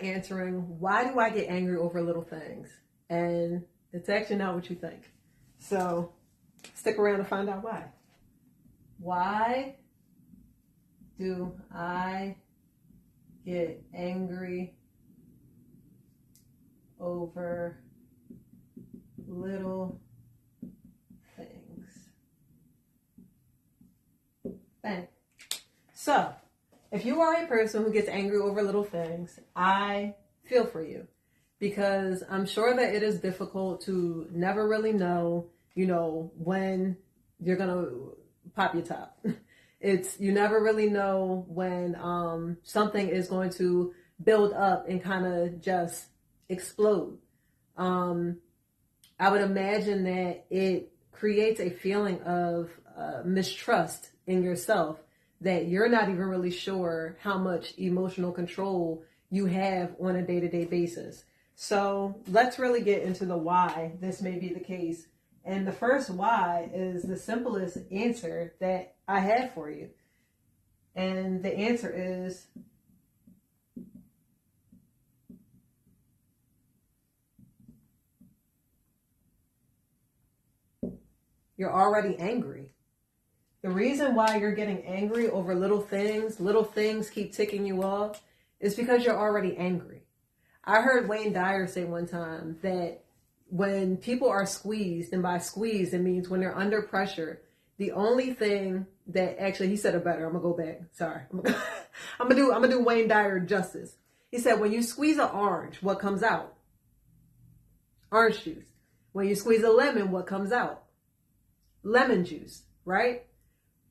answering, why do I get angry over little things? And it's actually not what you think. So stick around to find out why. Why do I get angry over little things? Bang. So, if you are a person who gets angry over little things, I feel for you, because I'm sure that it is difficult to never really know, when you're going to pop your top. You never really know when something is going to build up and kind of just explode. I would imagine that it creates a feeling of mistrust in yourself, that you're not even really sure how much emotional control you have on a day-to-day basis. So let's really get into the why this may be the case. And the first why is the simplest answer that I have for you. And the answer is you're already angry. The reason why you're getting angry over little things keep ticking you off, is because you're already angry. I heard Wayne Dyer say one time that when people are squeezed, and by squeezed, it means when they're under pressure, the only thing that actually, he said it better. I'm gonna go back. Sorry. I'm gonna do Wayne Dyer justice. He said, when you squeeze an orange, what comes out? Orange juice. When you squeeze a lemon, what comes out? Lemon juice, right?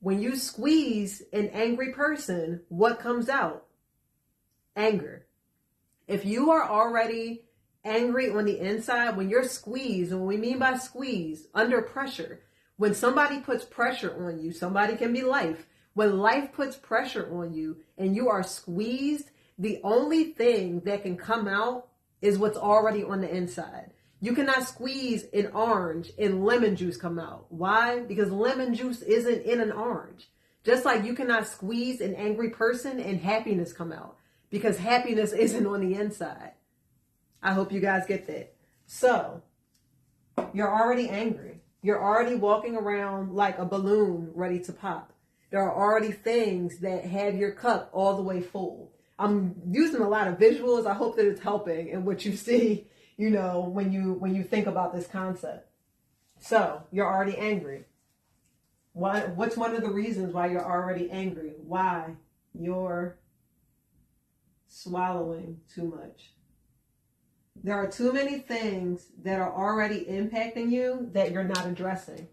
When you squeeze an angry person, what comes out? Anger. If you are already angry on the inside, when you're squeezed, and what we mean by squeeze, under pressure, when somebody puts pressure on you, somebody can be life. When life puts pressure on you and you are squeezed, the only thing that can come out is what's already on the inside. You cannot squeeze an orange and lemon juice come out. Why? Because lemon juice isn't in an orange. Just like you cannot squeeze an angry person and happiness come out, because happiness isn't on the inside. I hope you guys get that. So, you're already angry. You're already walking around like a balloon ready to pop. There are already things that have your cup all the way full. I'm using a lot of visuals. I hope that it's helping in what you see, when you think about this concept. So, you're already angry. What's one of the reasons why you're already angry? Why? You're swallowing too much. There are too many things that are already impacting you that you're not addressing.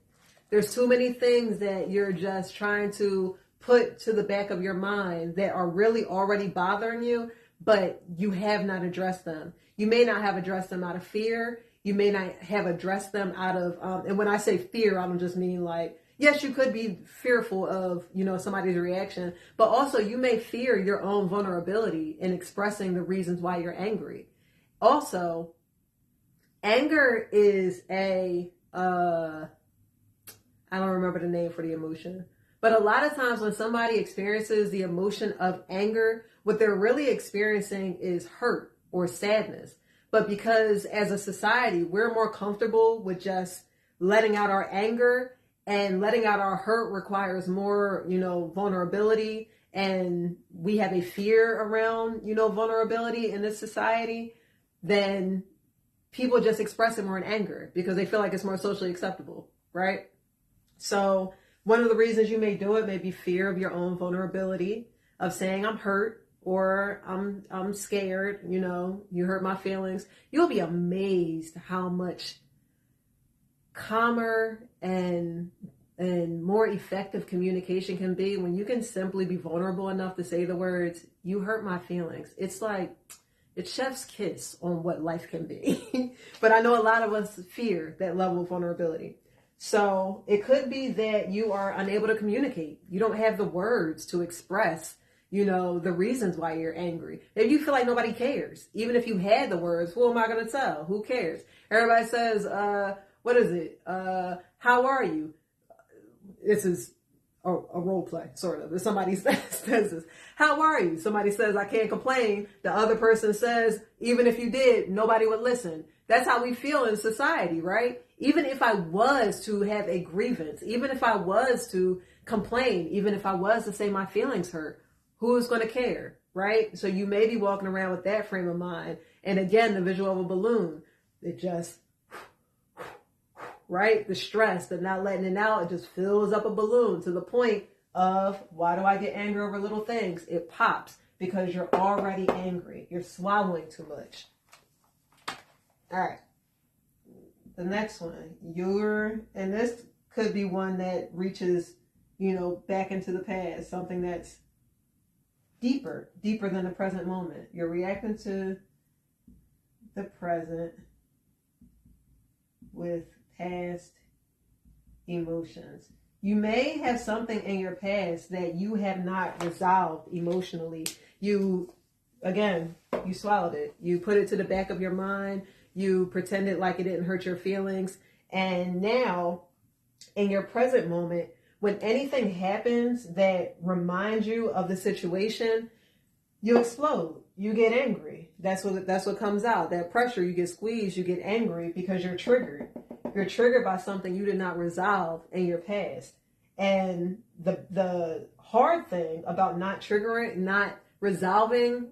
There's too many things that you're just trying to put to the back of your mind that are really already bothering you, but you have not addressed them. You may not have addressed them out of fear. You may not have addressed them out of, and when I say fear, I don't just mean like, yes, you could be fearful of, somebody's reaction, but also you may fear your own vulnerability in expressing the reasons why you're angry. Also, anger is I don't remember the name for the emotion, but a lot of times when somebody experiences the emotion of anger, what they're really experiencing is hurt or sadness. But because as a society, we're more comfortable with just letting out our anger, and letting out our hurt requires more, vulnerability. And we have a fear around, vulnerability in this society. Then people just express it more in anger because they feel like it's more socially acceptable, right? So one of the reasons you may do it may be fear of your own vulnerability, of saying I'm hurt, or I'm scared, you hurt my feelings. You'll be amazed how much calmer and more effective communication can be when you can simply be vulnerable enough to say the words, you hurt my feelings. It's like, it's chef's kiss on what life can be. But I know a lot of us fear that level of vulnerability. So it could be that you are unable to communicate. You don't have the words to express, the reasons why you're angry. Maybe you feel like nobody cares. Even if you had the words, who am I going to tell? Who cares? Everybody says, what is it? How are you? This is a role play, sort of. If somebody says this, how are you? Somebody says, I can't complain. The other person says, even if you did, nobody would listen. That's how we feel in society, right? Even if I was to have a grievance, even if I was to complain, even if I was to say my feelings hurt, who's going to care, right? So you may be walking around with that frame of mind. And again, the visual of a balloon, it just, right? The stress, the not letting it out, it just fills up a balloon to the point of, why do I get angry over little things? It pops because you're already angry. You're swallowing too much. All right. The next one, and this could be one that reaches, back into the past, something that's deeper than the present moment. You're reacting to the present with past emotions. You may have something in your past that you have not resolved emotionally. You swallowed it. You put it to the back of your mind. You pretended like it didn't hurt your feelings. And now, in your present moment, when anything happens that reminds you of the situation, you explode. You get angry. That's what comes out. That pressure, you get squeezed, you get angry because you're triggered. You're triggered by something you did not resolve in your past. And the hard thing about not resolving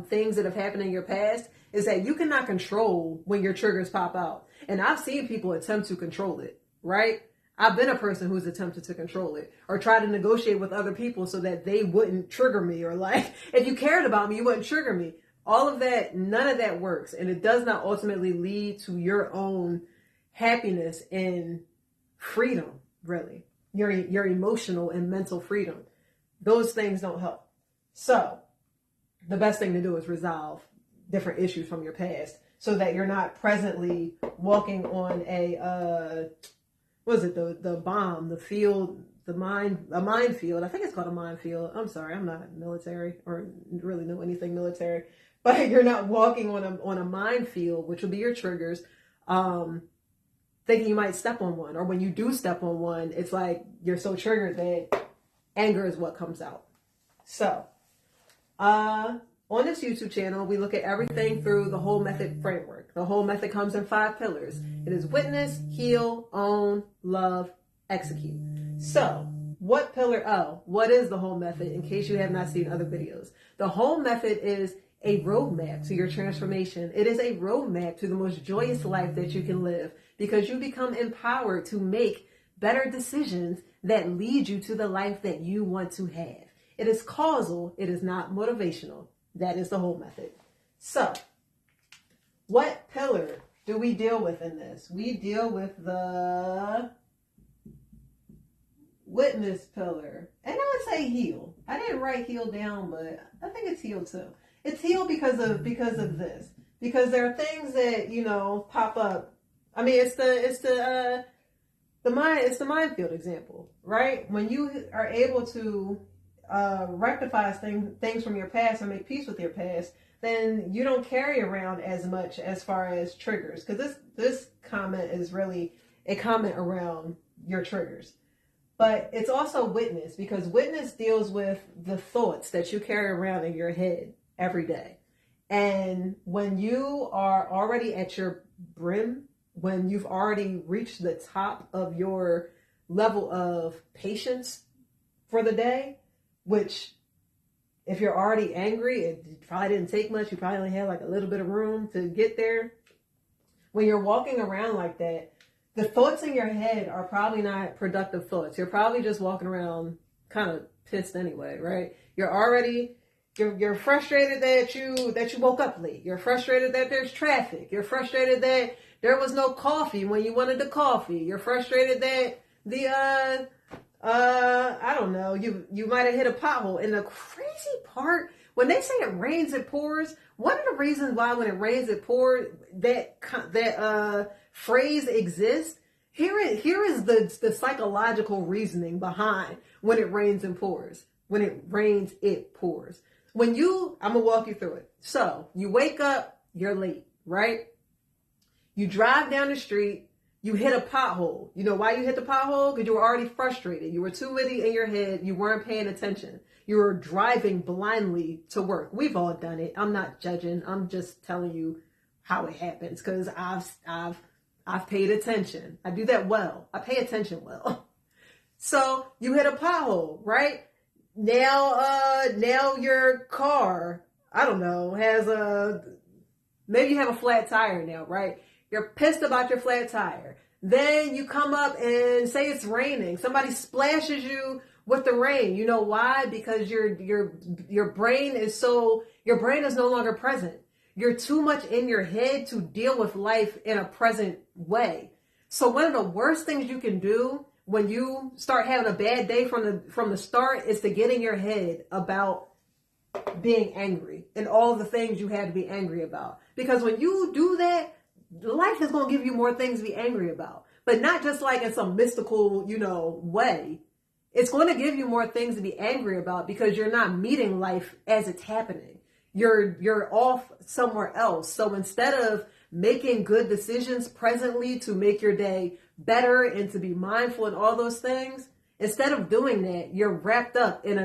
things that have happened in your past is that you cannot control when your triggers pop out. And I've seen people attempt to control it, right? I've been a person who's attempted to control it or try to negotiate with other people so that they wouldn't trigger me, or like, if you cared about me, you wouldn't trigger me. All of that, none of that works. And it does not ultimately lead to your own happiness and freedom, really. Your emotional and mental freedom. Those things don't help. So the best thing to do is resolve different issues from your past so that you're not presently walking on a minefield. I think it's called a minefield. I'm sorry, I'm not military or really know anything military, but you're not walking on a minefield, which will be your triggers, thinking you might step on one, or when you do step on one, it's like you're so triggered that anger is what comes out. So, on this YouTube channel, we look at everything through the whole method framework. The whole method comes in 5 pillars. It is witness, heal, own, love, execute. So, what is the whole method, in case you have not seen other videos? The whole method is a roadmap to your transformation. It is a roadmap to the most joyous life that you can live, because you become empowered to make better decisions that lead you to the life that you want to have. It is causal. It is not motivational. That is the whole method. So, what pillar do we deal with in this? We deal with the witness pillar. And I would say heal. I didn't write heal down, but I think it's heal too. It's heal because of this. Because there are things that, pop up. I mean, it's the minefield example, right? When you are able to rectify things from your past and make peace with your past, then you don't carry around as much as far as triggers. Because this comment is really a comment around your triggers. But it's also witness, because witness deals with the thoughts that you carry around in your head every day. And when you are already at your brim, when you've already reached the top of your level of patience for the day, which if you're already angry, it probably didn't take much. You probably only had like a little bit of room to get there. When you're walking around like that, the thoughts in your head are probably not productive thoughts. You're probably just walking around kind of pissed anyway, right? You're frustrated that you woke up late. You're frustrated that there's traffic. You're frustrated that there was no coffee when you wanted the coffee. You're frustrated that I don't know, you might have hit a pothole. And the crazy part, when they say it rains, it pours, one of the reasons why when it rains, it pours, that phrase exists, here is the psychological reasoning behind when it rains and pours. When it rains, it pours. I'm going to walk you through it. So, you wake up, you're late, right? You drive down the street, You hit a pothole. You know why you hit the pothole? Because you were already frustrated. You were too witty in your head. You weren't paying attention. You were driving blindly to work. We've all done it. I'm not judging. I'm just telling you how it happens because I've paid attention. I do that well. I pay attention well. So you hit a pothole, right? Now your car, I don't know, maybe you have a flat tire now, right? You're pissed about your flat tire. Then you come up and say it's raining. Somebody splashes you with the rain. You know why? Because your brain is no longer present. You're too much in your head to deal with life in a present way. So one of the worst things you can do when you start having a bad day from the start is to get in your head about being angry and all the things you had to be angry about. Because when you do that, life is going to give you more things to be angry about. But not just like in some mystical, way. It's going to give you more things to be angry about because you're not meeting life as it's happening. You're off somewhere else. So instead of making good decisions presently to make your day better and to be mindful and all those things, instead of doing that, you're wrapped up in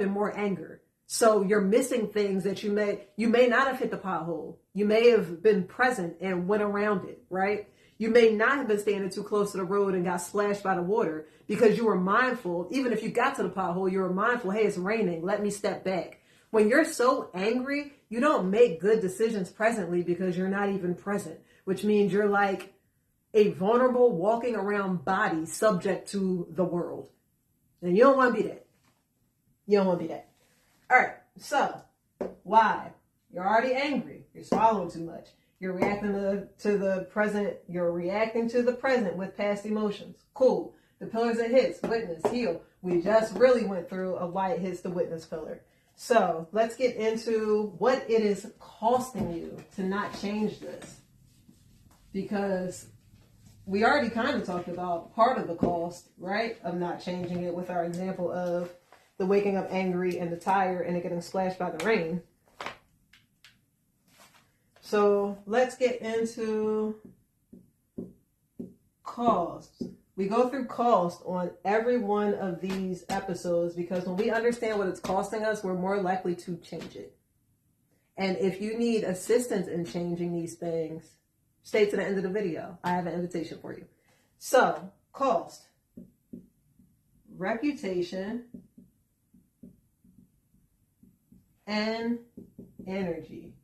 more anger. So you're missing things that you may not have hit the pothole. You may have been present and went around it, right? You may not have been standing too close to the road and got splashed by the water because you were mindful. Even if you got to the pothole, you were mindful, hey, it's raining, let me step back. When you're so angry, you don't make good decisions presently because you're not even present, which means you're like a vulnerable walking around body subject to the world. And you don't want to be that. You don't want to be that. All right. So why? You're already angry. You're swallowing too much. You're reacting to the present. You're reacting to the present with past emotions. Cool. The pillars it hits, witness, heal. We just really went through of why it hits the witness pillar. So let's get into what it is costing you to not change this. Because we already kind of talked about part of the cost, right? Of not changing it with our example of the waking up angry and the tire and it getting splashed by the rain. So let's get into cost. We go through cost on every one of these episodes because when we understand what it's costing us, we're more likely to change it. And if you need assistance in changing these things, stay to the end of the video. I have an invitation for you. So, cost. Reputation and energy.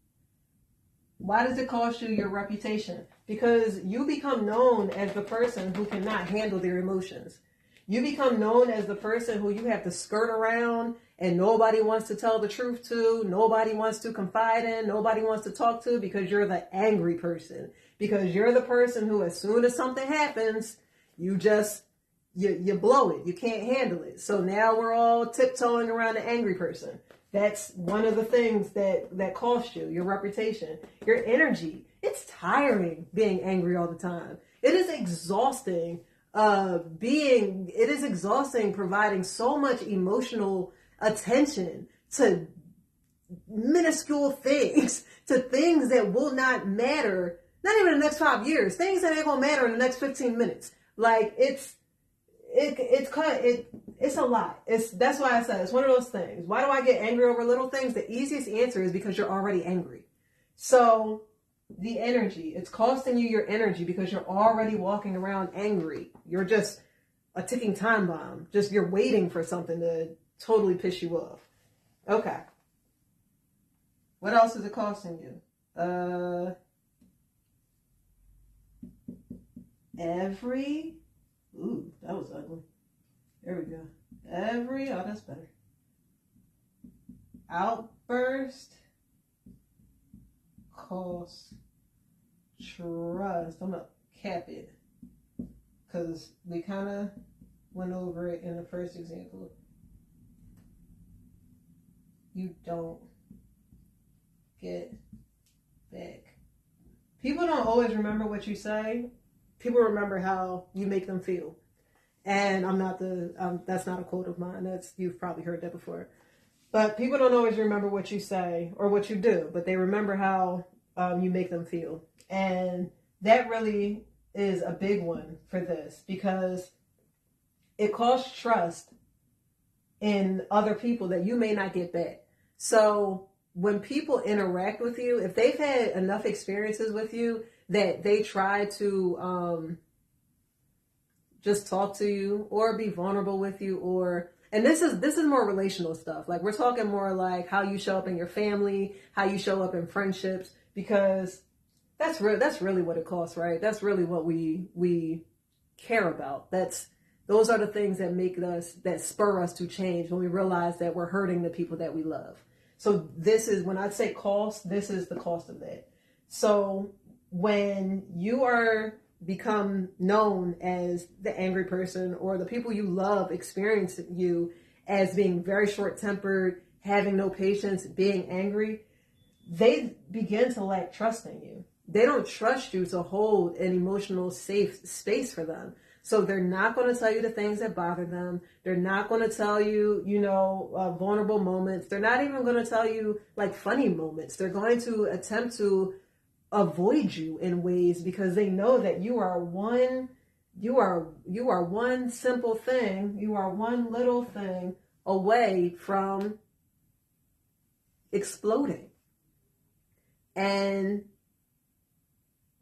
Why does it cost you your reputation? Because you become known as the person who cannot handle their emotions. You become known as the person who you have to skirt around and nobody wants to tell the truth to, nobody wants to confide in, nobody wants to talk to because you're the angry person. Because you're the person who, as soon as something happens, you blow it. You can't handle it. So now we're all tiptoeing around the angry person. That's one of the things that cost you, your reputation, your energy. It's tiring being angry all the time. It is exhausting providing so much emotional attention to minuscule things, to things that will not matter, not even in the next 5 years, things that ain't gonna matter in the next 15 minutes. Like it's a lot. That's why I said it's one of those things. Why do I get angry over little things? The easiest answer is because you're already angry. So the energy, it's costing you your energy because you're already walking around angry. You're just a ticking time bomb. Just you're waiting for something to totally piss you off. Okay. What else is it costing you? Ooh, that was ugly. There we go. Oh, that's better. Outburst, cost, trust. I'm going to cap it because we kind of went over it in the first example. You don't get back. People don't always remember what you say. People remember how you make them feel. And that's not a quote of mine. You've probably heard that before. But people don't always remember what you say or what you do, but they remember how you make them feel. And that really is a big one for this, because it costs trust in other people that you may not get back. So when people interact with you, if they've had enough experiences with you that they try to just talk to you or be vulnerable with you, or, and this is more relational stuff. Like, we're talking more like how you show up in your family, how you show up in friendships, because that's really what it costs, right? That's really what we care about. Those are the things that spur us to change, when we realize that we're hurting the people that we love. So this is, when I say cost, this is the cost of that. So when you become known as the angry person, or the people you love experience you as being very short-tempered, having no patience, being angry, they begin to lack trust in you. They don't trust you to hold an emotional safe space for them. So they're not going to tell you the things that bother them. They're not going to tell you, vulnerable moments. They're not even going to tell you like funny moments. They're going to attempt to avoid you in ways, because they know that you are one simple thing, you are one little thing away from exploding. And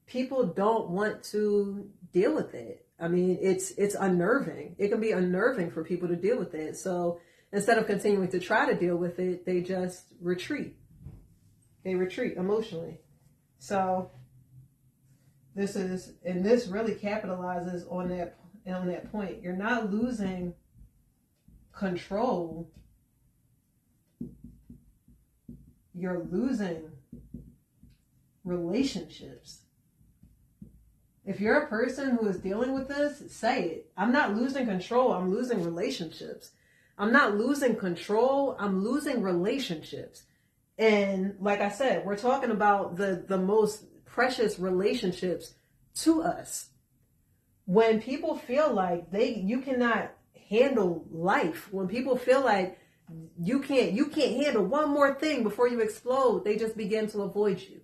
people don't want to deal with it. I mean, it's unnerving. It can be unnerving for people to deal with it. So instead of continuing to try to deal with it, they just retreat. They retreat emotionally. So this really capitalizes on that point. You're not losing control. You're losing relationships. If you're a person who is dealing with this, say it. I'm not losing control, I'm losing relationships. I'm not losing control, I'm losing relationships. And like I said, we're talking about the most precious relationships to us. When people feel like you cannot handle life, when people feel like you can't handle one more thing before you explode, they just begin to avoid you.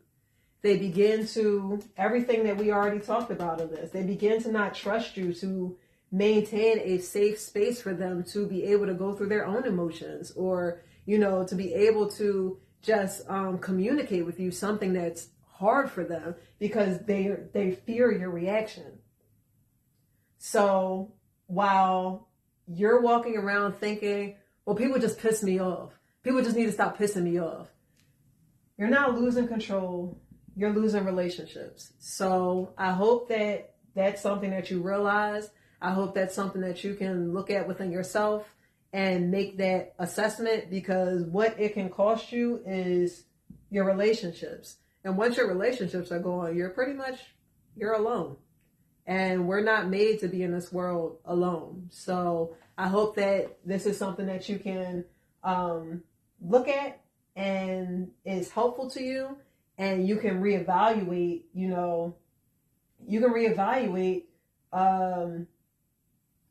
They begin to, everything that we already talked about in this, they begin to not trust you to maintain a safe space for them to be able to go through their own emotions, or, to be able to just communicate with you something that's hard for them, because they fear your reaction. So while you're walking around thinking, well, people just piss me off, people just need to stop pissing me off, you're not losing control. You're losing relationships. So I hope that that's something that you realize. I hope that's something that you can look at within yourself and make that assessment, because what it can cost you is your relationships. And once your relationships are gone, you're alone. And we're not made to be in this world alone. So I hope that this is something that you can look at and is helpful to you. And you can reevaluate,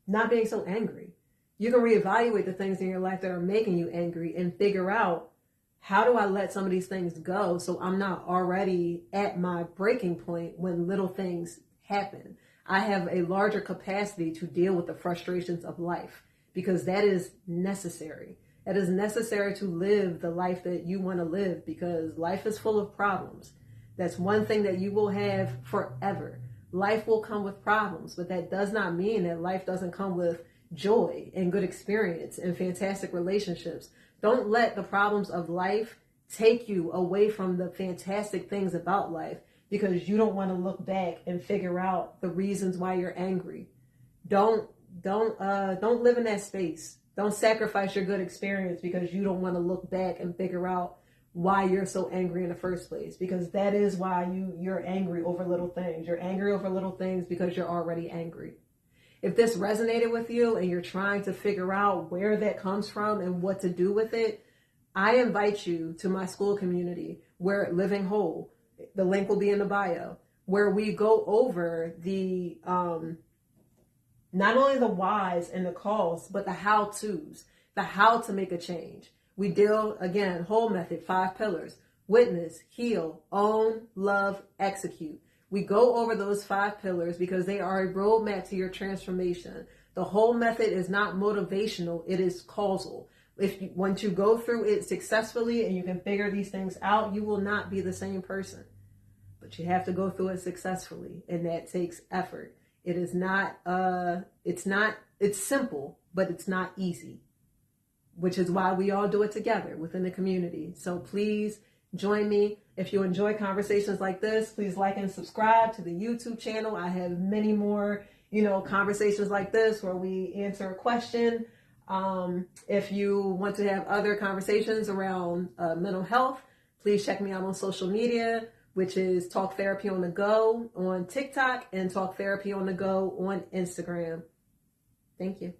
not being so angry. You can reevaluate the things in your life that are making you angry and figure out, how do I let some of these things go so I'm not already at my breaking point when little things happen. I have a larger capacity to deal with the frustrations of life, because that is necessary. It is necessary to live the life that you want to live, because life is full of problems. That's one thing that you will have forever. Life will come with problems, but that does not mean that life doesn't come with joy and good experience and fantastic relationships. Don't let the problems of life take you away from the fantastic things about life, because you don't want to look back and figure out the reasons why you're angry. Don't live in that space. Don't sacrifice your good experience because you don't want to look back and figure out why you're so angry in the first place, because that is why you're angry over little things. You're angry over little things because you're already angry. If this resonated with you and you're trying to figure out where that comes from and what to do with it, I invite you to my school community, where Living Whole, the link will be in the bio, where we go over the not only the whys and the calls, but the how-tos, the how to make a change. We deal, again, whole method, 5 pillars: witness, heal, own, love, execute. We go over those 5 pillars because they are a roadmap to your transformation. The whole method is not motivational, it is causal. Once you go through it successfully and you can figure these things out, you will not be the same person. But you have to go through it successfully, and that takes effort. It is not, it's simple, but it's not easy, which is why we all do it together within the community. So please join me. If you enjoy conversations like this, please like and subscribe to the YouTube channel. I have many more, conversations like this where we answer a question. If you want to have other conversations around mental health, please check me out on social media, which is Talk Therapy on the Go on TikTok and Talk Therapy on the Go on Instagram. Thank you.